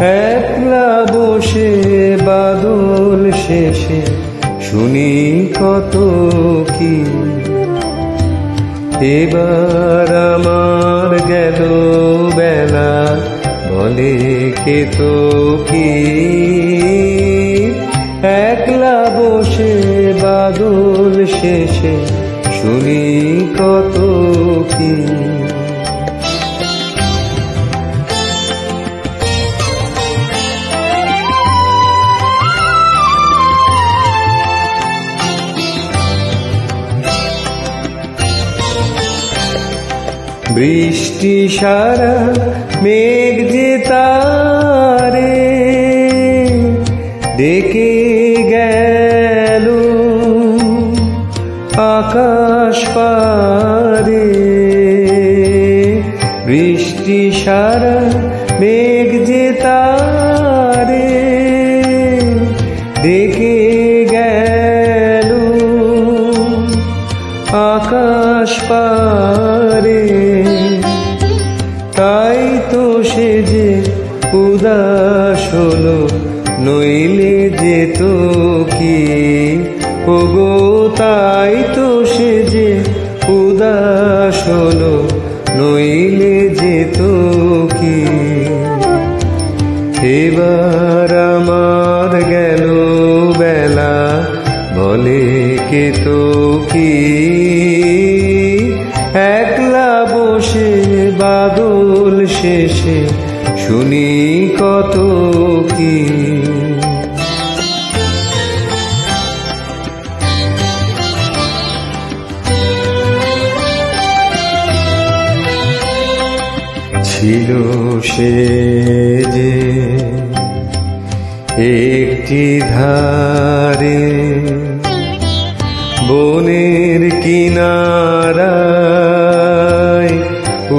একলা বসে বাদল শেষে শুনি কত কি। এবার আমার গেল বেলা, বলে কে তো কি। একলা বসে বাদল শেষে শুনি কত কি। বৃষ্টি সারা মেঘ যে তারে ডেকে গেল আকাশ পারে। বৃষ্টি সারা মেঘ যে তারে ডেকে গেল আকাশ পারে। তাই তো সে যে উদাস হলো, নইলে যেত কি। ওগো তাই তো সে যে উদাস হলো, নইলে যেত কি। এবার আমার গেল বেলা, বলে কে তো কি। একলা বসে বাদল শেষে শুনি কত কি। ছিল সে যে একটি ধারে বনের কিনারায়,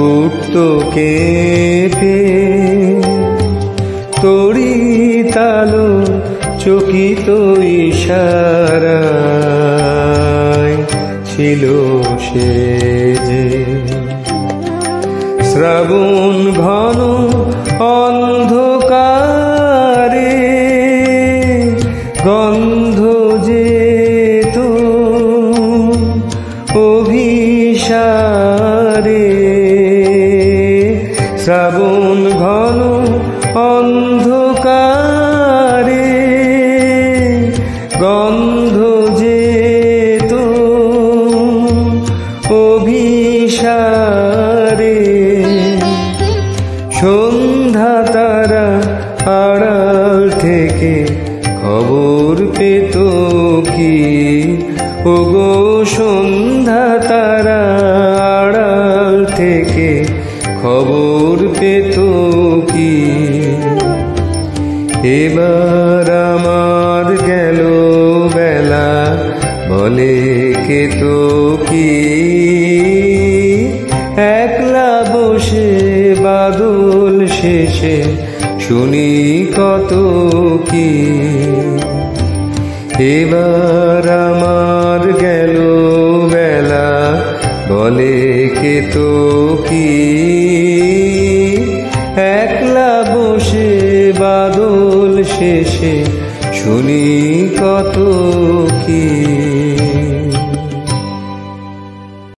উঠত কেঁপে তড়ি তালো চকিত ইশারায়। ছিল সে যে শ্রাবণ ঘন অন্ধকারে, গন্ধ যেত অভিসারে। শ্রাবণ ঘন অন্ধকারে, গন্ধ যেত অভিসারে। সন্ধ্যা তারা আড়াল থেকে খবর পেত কি। ওগো সন্ধ্যা তারা আড়াল থেকে খবর পেত কি। এবার আমার গেল বেলা, বলে কে তো কি। একলা বসে বাদল শেষে শুনি কত কি। এবার আমার গেল বেলা, বলে কে তো কি। একলা বসে বাদল শেষে শুনি কত